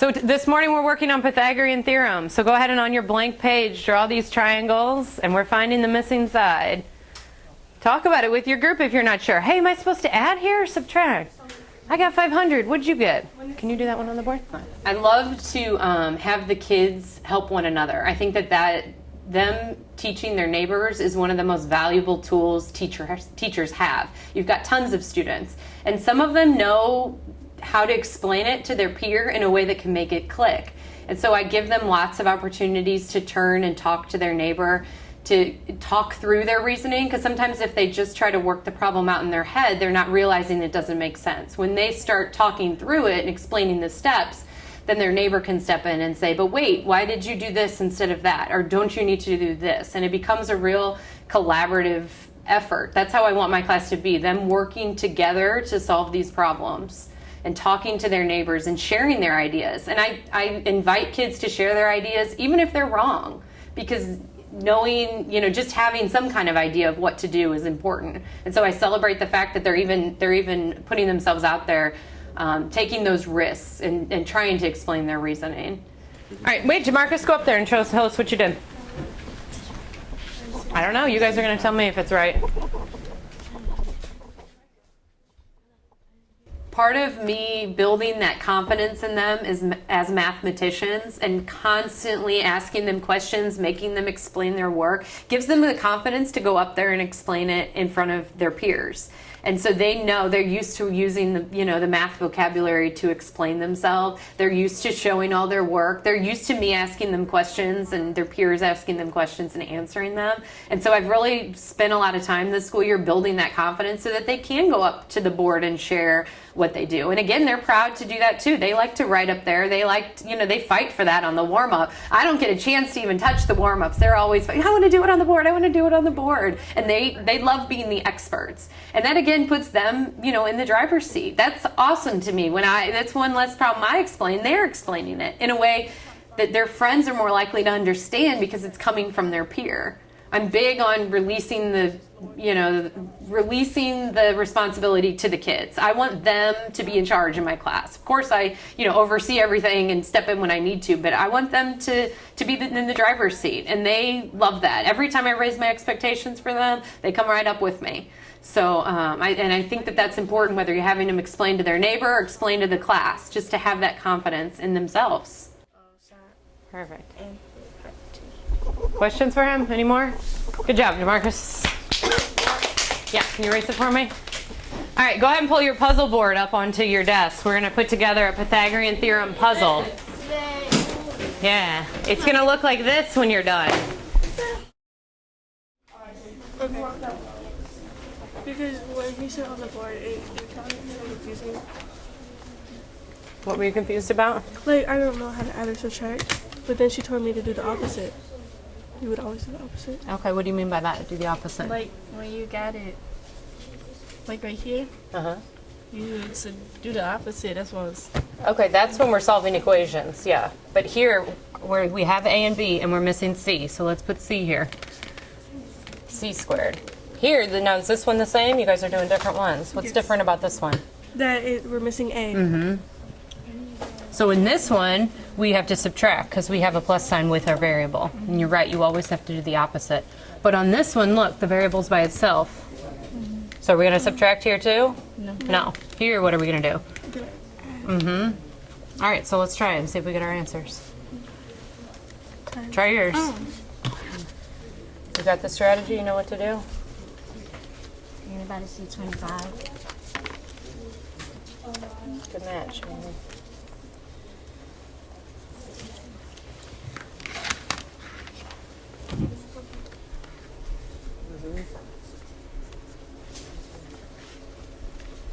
So this morning we're working on Pythagorean theorem. So go ahead and on your blank page, draw these triangles, and we're finding the missing side. Talk about it with your group if you're not sure. Hey, am I supposed to add here or subtract? I got 500. What'd you get? Can you do that one on the board? I love to have the kids help one another. I think that them teaching their neighbors is one of the most valuable tools teachers have. You've got tons of students, and some of them know how to explain it to their peer in a way that can make it click. And so I give them lots of opportunities to turn and talk to their neighbor, to talk through their reasoning, because sometimes if they just try to work the problem out in their head, they're not realizing it doesn't make sense. When they start talking through it and explaining the steps, then their neighbor can step in and say, but wait, why did you do this instead of that? Or don't you need to do this? And it becomes a real collaborative effort. That's how I want my class to be, them working together to solve these problems and talking to their neighbors and sharing their ideas. And I invite kids to share their ideas, even if they're wrong, because knowing, just having some kind of idea of what to do is important. And so I celebrate the fact that they're even putting themselves out there, taking those risks and trying to explain their reasoning. All right, wait, Jamarcus, go up there and tell us what you did. I don't know. You guys are going to tell me if it's right. Part of me building that confidence in them is as mathematicians, and constantly asking them questions, making them explain their work, gives them the confidence to go up there and explain it in front of their peers. And so they know, they're used to using the math vocabulary to explain themselves. They're used to showing all their work. They're used to me asking them questions and their peers asking them questions and answering them. And so I've really spent a lot of time this school year building that confidence so that they can go up to the board and share what they do. And again, they're proud to do that too. They like to write up there. They like, they fight for that on the warm-up. I don't get a chance to even touch the warm-ups. They're always fighting, I want to do it on the board. I want to do it on the board. And they love being the experts. And that again puts them, in the driver's seat. That's awesome to me. That's one less problem I explain. They're explaining it in a way that their friends are more likely to understand because it's coming from their peer. I'm big on releasing the responsibility to the kids. I want them to be in charge in my class. Of course, I, oversee everything and step in when I need to, but I want them to be in the driver's seat, and they love that. Every time I raise my expectations for them, they come right up with me. So, I think that that's important, whether you're having them explain to their neighbor or explain to the class, just to have that confidence in themselves. Perfect. Questions for him? Any more? Good job, Marcus. Yeah, can you erase it for me? All right, go ahead and pull your puzzle board up onto your desk. We're going to put together a Pythagorean theorem puzzle. Yeah, it's going to look like this when you're done. Okay. Because when he said on the board, it kind of confusing. What were you confused about? Like, I don't know how to add or subtract, but then she told me to do the opposite. You would always do the opposite. Okay, what do you mean by that? Do the opposite? Like, when you got it, like right here, you should do the opposite. That's what I was... Okay, that's when we're solving equations, yeah. But here, we have A and B, and we're missing C, so let's put C here. C squared. Here, now is this one the same? You guys are doing different ones. What's different about this one? We're missing A. Mm-hmm. So in this one, we have to subtract because we have a plus sign with our variable. And you're right, you always have to do the opposite. But on this one, look, the variable's by itself. So are we going to subtract here too? No. Here, what are we going to do? Mm-hmm. All right, so let's try it and see if we get our answers. Try yours. You got the strategy? You know what to do? Anybody see 25? Good match.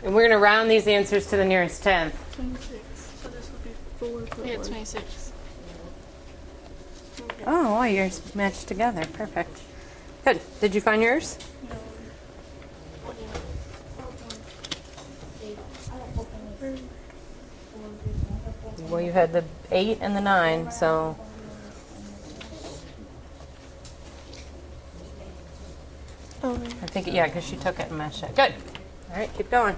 And we're going to round these answers to the nearest tenth. 26. So this would be 4. Yeah, 26. Okay. Oh, well, yours matched together. Perfect. Good. Did you find yours? No. Well, you had the 8 and the 9, so... Oh. I think, yeah, because she took it and matched it. Good. All right, keep going.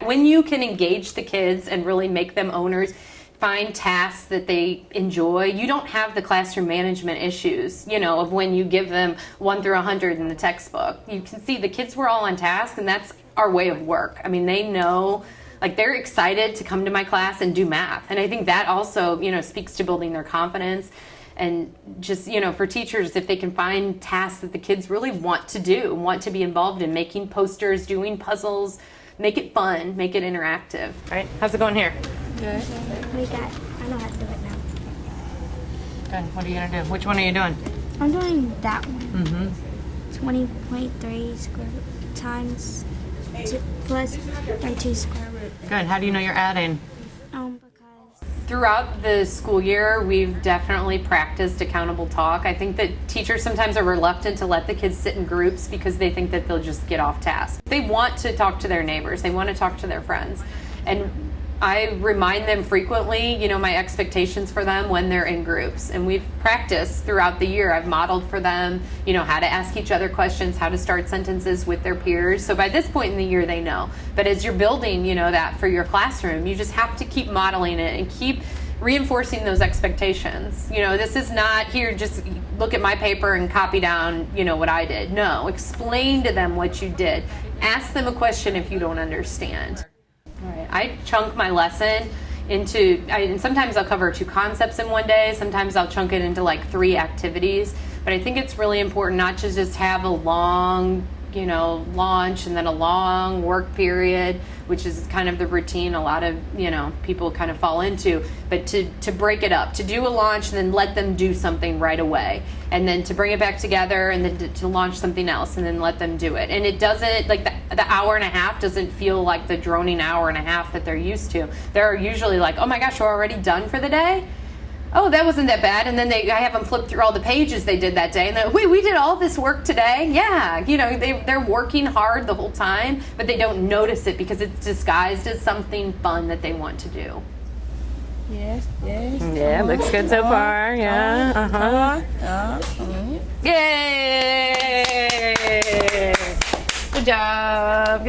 When you can engage the kids and really make them owners, find tasks that they enjoy, you don't have the classroom management issues, of when you give them 1 through 100 in the textbook. You can see the kids were all on task, and that's our way of work. I mean, they know, like, they're excited to come to my class and do math. And I think that also, speaks to building their confidence. And just, for teachers, if they can find tasks that the kids really want to do, want to be involved in, making posters, doing puzzles, make it fun, make it interactive. All right, how's it going here? Good. I know how to do it now. Good. What are you going to do? Which one are you doing? I'm doing that one. Mm-hmm. 20.3 square root times 2 plus 32 square root. Good. How do you know you're adding? Because Throughout the school year, we've definitely practiced accountable talk. I think that teachers sometimes are reluctant to let the kids sit in groups because they think that they'll just get off task. They want to talk to their neighbors. They want to talk to their friends. And I remind them frequently, my expectations for them when they're in groups. And we've practiced throughout the year. I've modeled for them, how to ask each other questions, how to start sentences with their peers. So by this point in the year, they know. But as you're building, that for your classroom, you just have to keep modeling it and keep reinforcing those expectations. This is not here, just look at my paper and copy down, what I did. No, explain to them what you did. Ask them a question if you don't understand. All right. I chunk my lesson into, and sometimes I'll cover 2 concepts in one day, sometimes I'll chunk it into like 3 activities, but I think it's really important not to just have a long, launch and then a long work period, which is kind of the routine a lot of, people kind of fall into, but to break it up, to do a launch and then let them do something right away, and then to bring it back together and then to launch something else and then let them do it. And it doesn't, like the hour and a half doesn't feel like the droning hour and a half that they're used to. They're usually like, oh my gosh, we're already done for the day? Oh, that wasn't that bad. And then I have them flip through all the pages they did that day. And then, wait, we did all this work today? Yeah. They're working hard the whole time, but they don't notice it because it's disguised as something fun that they want to do. Yes. Yeah, looks good so far. Yeah. Yay! Good job.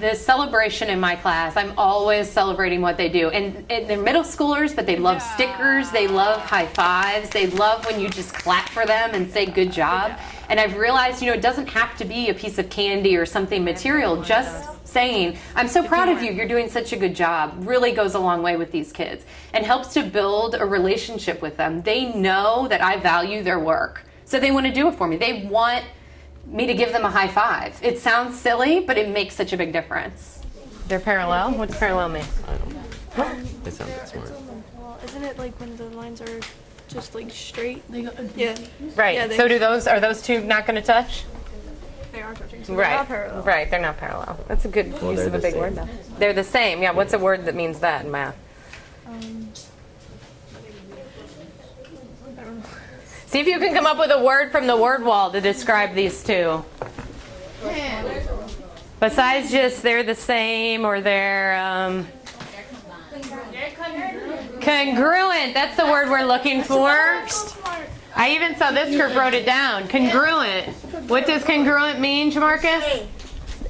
The celebration in my class, I'm always celebrating what they do. And they're middle schoolers, but they love stickers. They love high fives. They love when you just clap for them and say good job. And I've realized, it doesn't have to be a piece of candy or something material. Just saying, I'm so proud of you. You're doing such a good job, really goes a long way with these kids and helps to build a relationship with them. They know that I value their work, so they want to do it for me. They want me to give them a high five. It sounds silly, but it makes such a big difference. They're parallel? What's parallel mean? They sound smart. Well, isn't it like when the lines are just like straight? Yeah. Right. Yeah, So are those 2 not going to touch? They are touching. So Right. They're not parallel. Right, they're not parallel. That's a good use of a big word, though. They're the same. Yeah, what's a word that means that in math? I don't know. See if you can come up with a word from the word wall to describe these 2. Besides just they're the same or they're congruent. That's the word we're looking for. I even saw this group wrote it down. Congruent. What does congruent mean, Jamarcus?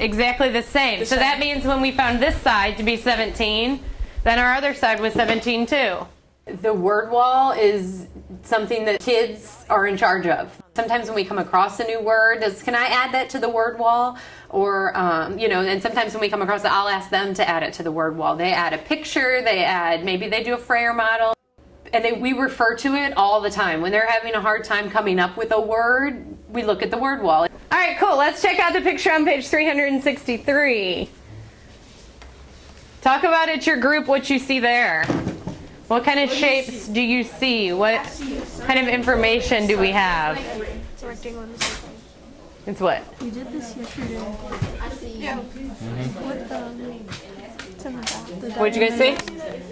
Exactly the same. So that means when we found this side to be 17, then our other side was 17 too. The word wall is something that kids are in charge of. Sometimes when we come across a new word, can I add that to the word wall? Or, and sometimes when we come across it, I'll ask them to add it to the word wall. They add a picture, maybe they do a Freyer model. And we refer to it all the time. When they're having a hard time coming up with a word, we look at the word wall. All right, cool. Let's check out the picture on page 363. Talk about at your group what you see there. What kind of shapes do you see? What kind of information do we have? It's a rectangle in the circle. It's what? We did this yesterday. Yeah. With it's in the back. What'd you guys see?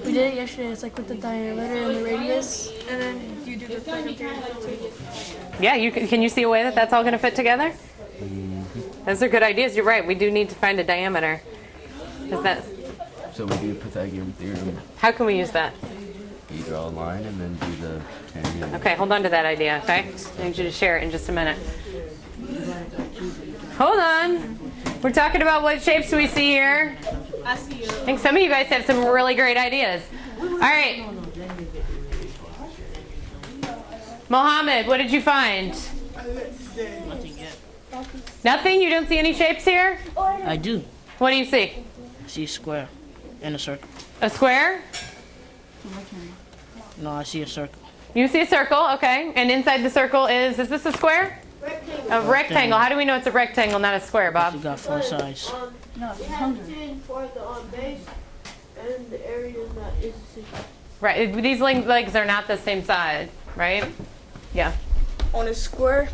We did it yesterday. It's like with the diameter and the radius, and then you do the too. Yeah, can you see a way that that's all going to fit together? Those are good ideas. You're right. We do need to find a diameter. So we do Pythagorean theorem. How can we use that? You draw a line and then do the tangent. Okay, hold on to that idea, okay? I need you to share it in just a minute. Hold on. We're talking about what shapes we see here. I see you. I think some of you guys have some really great ideas. All right. Mohammed, what did you find? Nothing yet. Nothing? You don't see any shapes here? I do. What do you see? I see a square and a circle. A square? No, I see a circle. You see a circle, okay. And inside the circle is this a square? A rectangle. How do we know it's a rectangle, not a square, You Bob? got four sides. No, it's 100. For the base and the area that is Right. These legs are not the same side, right? Yeah. On a square,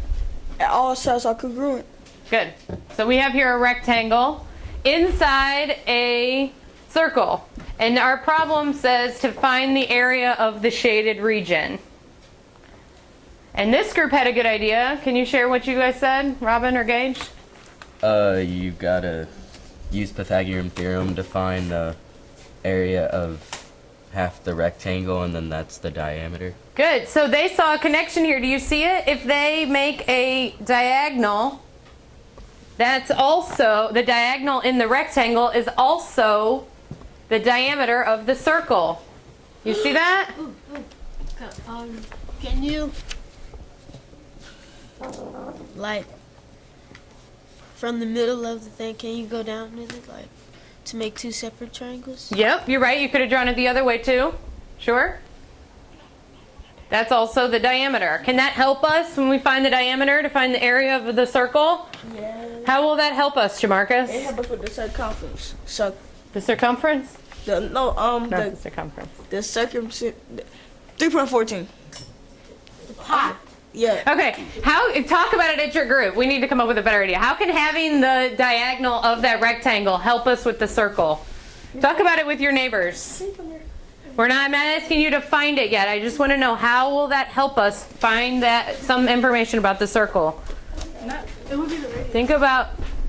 and all sides are congruent. Good. So we have here a rectangle inside a circle. And our problem says to find the area of the shaded region. And this group had a good idea. Can you share what you guys said, Robin or Gage? You gotta use Pythagorean theorem to find the area of half the rectangle, and then that's the diameter. Good. So they saw a connection here. Do you see it? If they make a diagonal, that's also, the diagonal in the rectangle is also the diameter of the circle. You see that? Can you, like, from the middle of the thing, can you go down with it, like, to make two separate triangles? Yep, you're right. You could have drawn it the other way too. Sure. That's also the diameter. Can that help us when we find the diameter to find the area of the circle? Yeah. How will that help us, It Jamarcus? help us with the circumference. So The circumference? Not the the circumference. the circumference 3.14. Yeah. Okay, talk about it at your group. We need to come up with a better idea. How can having the diagonal of that rectangle help us with the circle? Talk about it with your neighbors. I'm not asking you to find it yet. I just want to know, how will that help us find some information about the circle? It would be the radius. Think about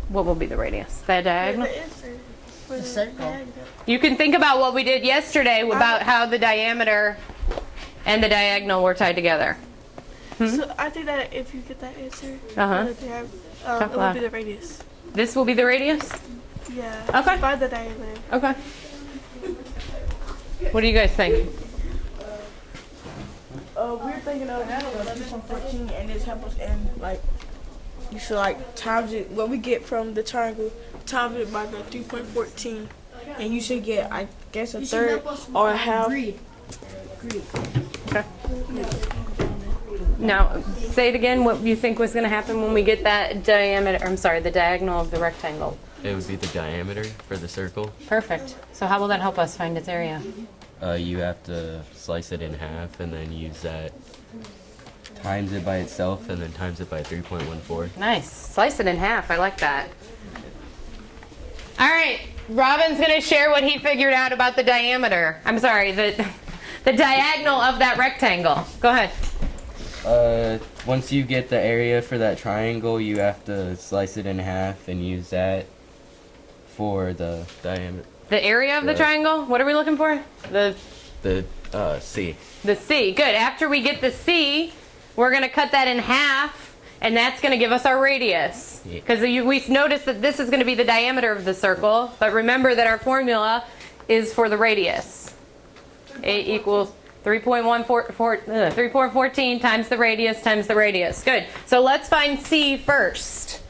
what will be the radius. The diagonal? The circle. You can think about what we did yesterday about how the diameter and the diagonal were tied together. So I think that if you get that answer, Uh-huh. it would be the radius. This will be the radius? Yeah. Okay. Find the diameter. Okay. What do you guys think? We're thinking of 3.14, and this help us in like you should like times it what we get from the triangle, times it by the 3.14, and you should get I guess a third or a half. Okay. Now, say it again, what you think was going to happen when we get that the diagonal of the rectangle. It would be the diameter for the circle. Perfect. So how will that help us find its area? You have to slice it in half and then use that, times it by itself, and then times it by 3.14. Nice. Slice it in half. I like that. All right. Robin's going to share what he figured out about the diameter. I'm sorry, the diagonal of that rectangle. Go ahead. Once you get the area for that triangle, you have to slice it in half and use that for the diameter. The area of the Yeah. triangle? What are we looking for? The C. The C. Good. After we get the C, we're going to cut that in half, and that's going to give us our radius. Yeah. Because we noticed that this is going to be the diameter of the circle, but remember that our formula is for the radius. A equals 3.14 times the radius times the radius. Good. So let's find C first.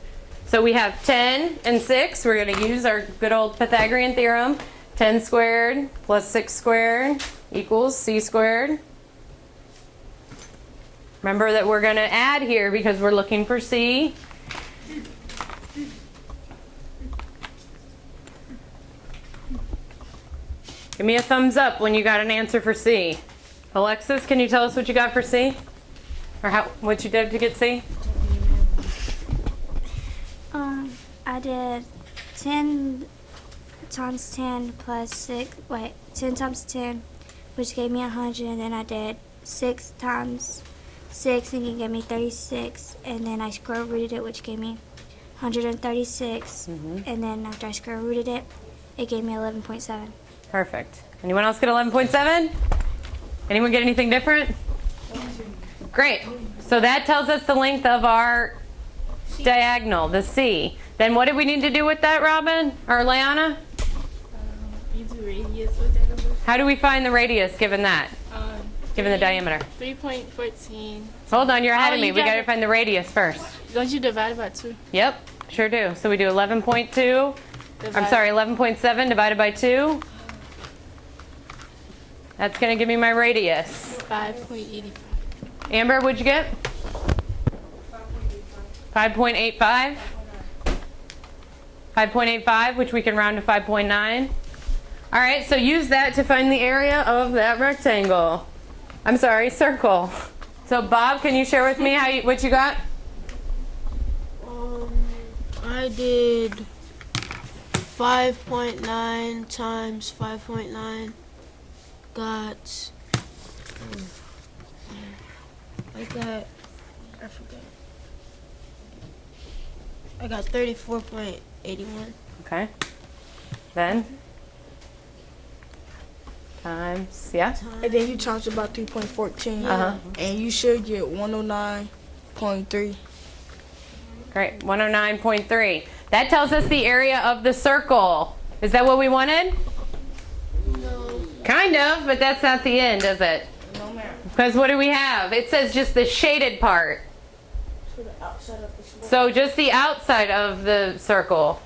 So we have 10 and 6. We're going to use our good old Pythagorean theorem. 10 squared plus 6 squared equals C squared. Remember that we're going to add here because we're looking for C. Give me a thumbs up when you got an answer for C. Alexis, can you tell us what you got for C? Or what you did to get C? I did 10 times 10 plus 6, 10 times 10, which gave me 100, and then I did 6 times 6, and it gave me 36, and then I square rooted it, which gave me 136, and then after I square rooted it, it gave me 11.7. Perfect. Anyone else get 11.7? Anyone get anything different? Great. So that tells us the length of our diagonal, the C. Then what do we need to do with that, Robin or Leanna? radius with that number. How do we find the radius given that? Given the diameter? 3.14. Hold on, you're ahead Oh, of me. you We got got to it. find the radius first. Don't you divide by 2? Yep, sure do. So we do 11.2. I'm sorry, 11.7 divided by 2. That's going to give me my radius. 5.85. Amber, what'd you get? 5.85. 5.85, which we can round to 5.9. All right, so use that to find the area of that rectangle. I'm sorry, circle. So Bob, can you share with me what you got? I did 5.9 times 5.9 got I got 34.81. Okay. Then times, yeah. And then you times about 3.14. Uh-huh. And you should get 109.3. Great, 109.3. That tells us the area of the circle. Is that what we wanted? No. Kind of, but that's not the end, is it? No, ma'am. Because what do we have? It says just the shaded part. To the outside of the square. So just the outside of the circle.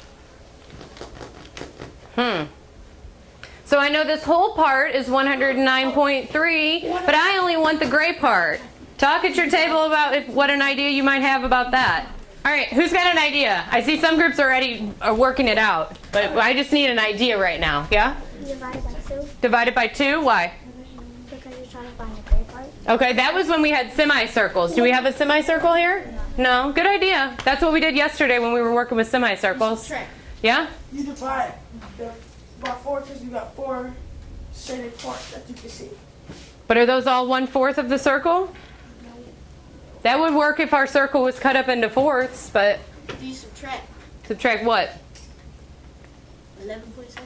So I know this whole part is 109.3, but I only want the gray part. Talk at your table about what an idea you might have about that. All right, who's got an idea? I see some groups already are working it out, but I just need an idea right now. Yeah? Divided by 2 Divided by 2? Why? because you're trying to find the gray part. Okay, that was when we had semicircles. Do we have a semicircle here? No. Good idea. That's what we did yesterday when we were working with semicircles. Yeah? You divide by 4 because you got 4 shaded parts that you can see. But are those all 1/4 of the circle? That would work if our circle was cut up into fourths, but Do you subtract subtract what? 11.7?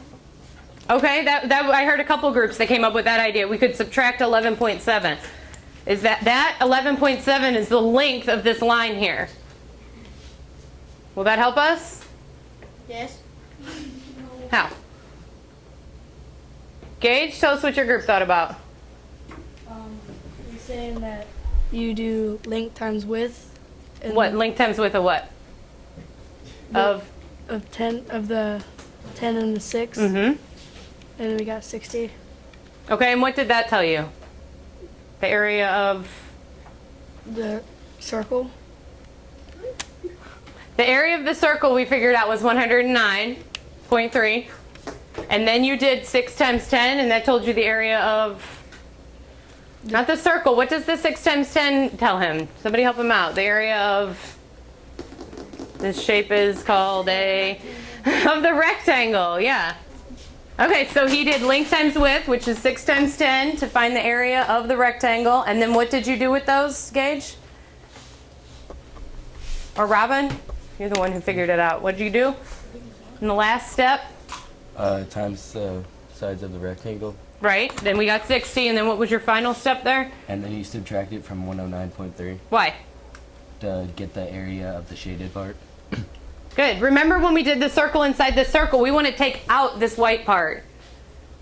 Okay, that I heard a couple groups that came up with that idea. We could subtract 11.7. Is that 11.7 is the length of this line here? Will that help us? Yes. How? Gage, tell us what your group thought about. You're saying that you do length times width. And What length times width of what? Of Of 10 of the 10 and the 6. mm-hmm. And then we got 60. Okay, and what did that tell you? The area of The circle. the area of the circle we figured out was 109.3. And then you did 6 times 10, and that told you the area of, not the circle. What does the 6 times 10 tell him? Somebody help him out. The area of, this shape is called of the rectangle, yeah. Okay, so he did length times width, which is 6 times 10 to find the area of the rectangle. And then what did you do with those, Gage? Or Robin? You're the one who figured it out. What did you do in the last step? Times the sides of the rectangle, Right, then we got 60, and then what was your final step there? and then you subtract it from 109.3 Why? to get the area of the shaded part. Good. Remember when we did the circle inside the circle, we want to take out this white part.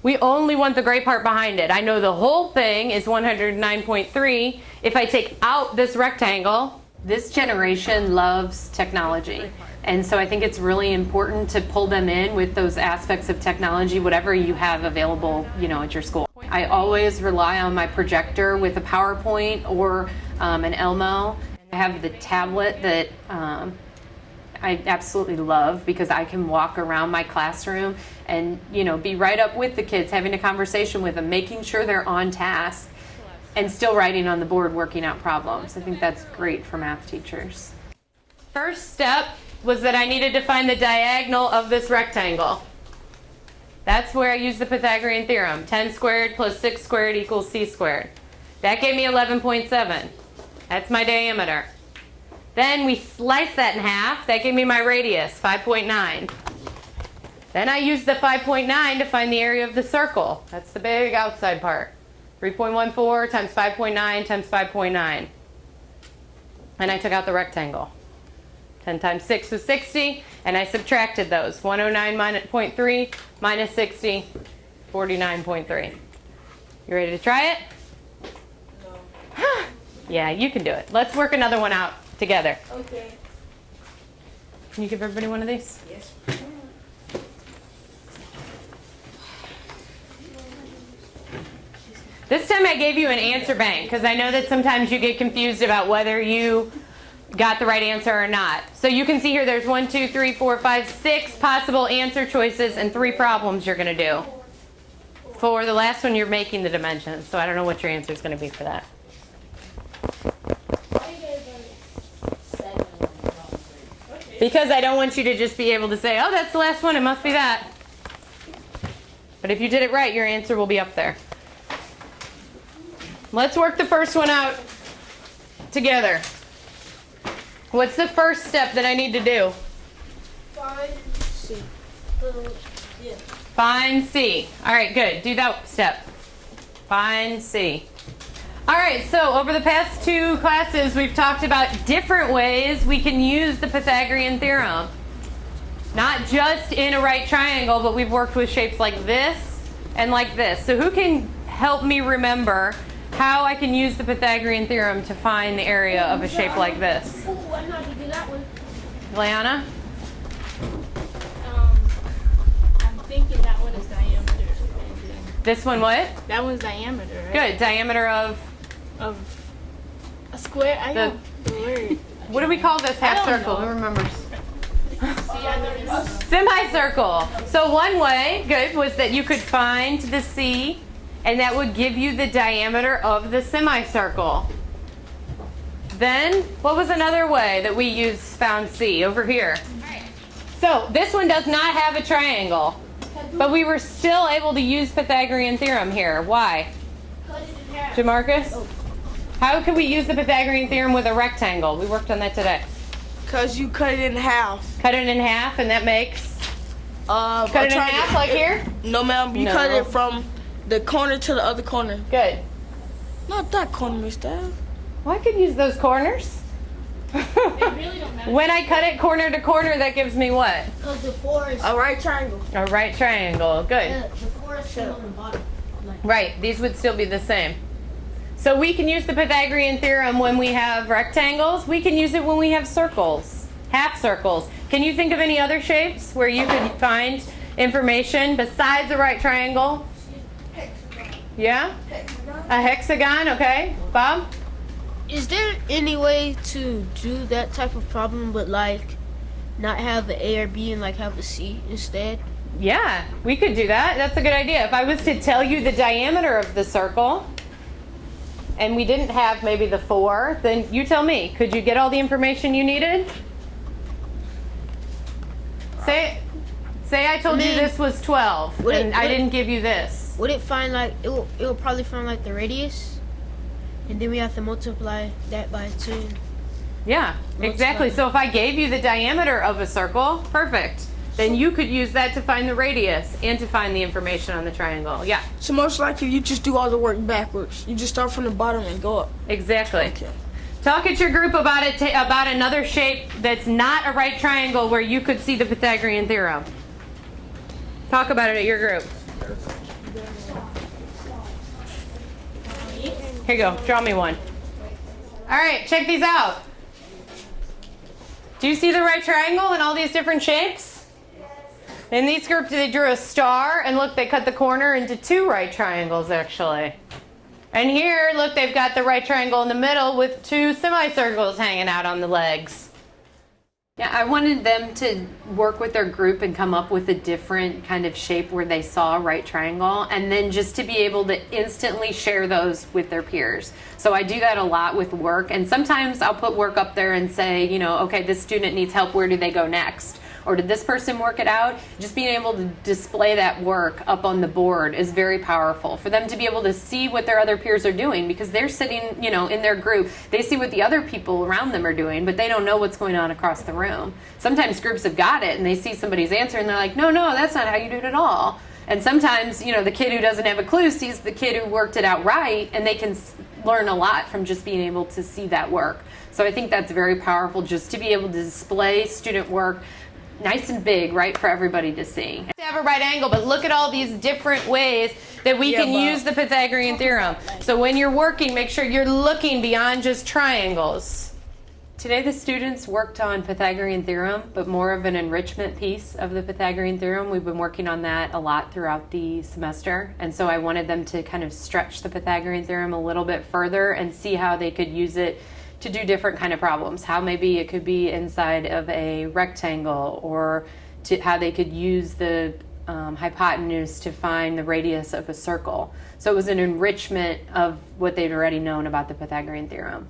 We only want the gray part behind it. I know the whole thing is 109.3. If I take out this rectangle, this generation loves technology. And so I think it's really important to pull them in with those aspects of technology, whatever you have available, at your school. I always rely on my projector with a PowerPoint or an Elmo. I have the tablet that I absolutely love because I can walk around my classroom and, be right up with the kids, having a conversation with them, making sure they're on task and still writing on the board, working out problems. I think that's great for math teachers. First step was that I needed to find the diagonal of this rectangle. That's where I used the Pythagorean theorem. 10 squared plus 6 squared equals c squared. That gave me 11.7. That's my diameter. Then we sliced that in half. That gave me my radius, 5.9. Then I used the 5.9 to find the area of the circle. That's the big outside part. 3.14 times 5.9 times 5.9. And I took out the rectangle. 10 times 6 was 60, and I subtracted those. 109.3 minus 60, 49.3. You ready to try it? No. Yeah, you can do it. Let's work another one out together. Okay. Can you give everybody one of these? Yes. This time I gave you an answer bank because I know that sometimes you get confused about whether you got the right answer or not. So you can see here there's 1, 2, 3, 4, 5, 6 possible answer choices and 3 problems you're going to do. For the last one, you're making the dimensions, so I don't know what your answer is going to be for that. Because I don't want you to just be able to say, oh, that's the last one, it must be that. But if you did it right, your answer will be up there. Let's work the first one out together. What's the first step that I need to do? Find C. Yeah. Find C. All right, good. Do that step. Find C. All right, so over the past 2 classes, we've talked about different ways we can use the Pythagorean theorem. Not just in a right triangle, but we've worked with shapes like this and like this. So who can help me remember how I can use the Pythagorean theorem to find the area of a shape like this? Oh, I know how to do that one. Leanna? I'm thinking that one is diameter. This one what? That one's diameter, right? Good. Diameter of A square. I The- know the word. what do we call this half I don't circle? know. Who remembers? See, I know this. Semicircle. So one way, good, was that you could find the C, and that would give you the diameter of the semicircle. Then, what was another way that we found C? Over here. So this one does not have a triangle, but we were still able to use Pythagorean theorem here. Why? Jamarcus? How could we use the Pythagorean theorem with a rectangle? We worked on that today. Because you cut it in half. Cut it in half, and that makes... Cut it in half, like here? No, ma'am. You No. cut it from the corner to the other corner. Good. Not that corner, Miss Dad. Well, I could use those corners. When I cut it corner to corner, that gives me what? Because the 4 is A right triangle. A right triangle. Good. the 4 is still on the bottom. Right. These would still be the same. So we can use the Pythagorean theorem when we have rectangles. We can use it when we have circles, half circles. Can you think of any other shapes where you could find information besides a right triangle? Yeah? A hexagon, okay. Bob? Is there any way to do that type of problem but like not have an A or B and like have a C instead? Yeah, we could do that. That's a good idea. If I was to tell you the diameter of the circle, and we didn't have maybe the 4, then you tell me. Could you get all the information you needed? Say I told you this was 12, and I didn't give you this. Would it find like it will probably find like the radius, and then we have to multiply that by 2. Yeah, exactly. So if I gave you the diameter of a circle, perfect. Then you could use that to find the radius and to find the information on the triangle. Yeah, So most likely you just do all the work backwards. You just start from the bottom and go up. exactly. Okay. Talk at your group about about another shape that's not a right triangle where you could see the Pythagorean theorem. Talk about it at your group. Here you go. Draw me one. All right, check these out. Do you see the right triangle in all these different shapes? In these groups, they drew a star, and look, they cut the corner into 2 right triangles, actually. And here, look, they've got the right triangle in the middle with 2 semicircles hanging out on the legs. Yeah, I wanted them to work with their group and come up with a different kind of shape where they saw a right triangle, and then just to be able to instantly share those with their peers. So I do that a lot with work, and sometimes I'll put work up there and say, you know, okay, this student needs help, where do they go next? Or did this person work it out? Just being able to display that work up on the board is very powerful for them to be able to see what their other peers are doing, because they're sitting, you know, in their group. They see what the other people around them are doing, but they don't know what's going on across the room. Sometimes groups have got it and they see somebody's answer and they're like, no, that's not how you do it at all. And sometimes, you know, the kid who doesn't have a clue sees the kid who worked it out right, and they can learn a lot from just being able to see that work. So I think that's very powerful, just to be able to display student work nice and big, right, for everybody to see. To have a right angle, but look at all these different ways that we can use the Pythagorean theorem. So when you're working, make sure you're looking beyond just triangles. Today the students worked on Pythagorean theorem, but more of an enrichment piece of the Pythagorean theorem. We've been working on that a lot throughout the semester, and so I wanted them to kind of stretch the Pythagorean theorem a little bit further and see how they could use it to do different kind of problems. How maybe it could be inside of a rectangle, or to how they could use the hypotenuse to find the radius of a circle. So it was an enrichment of what they'd already known about the Pythagorean theorem.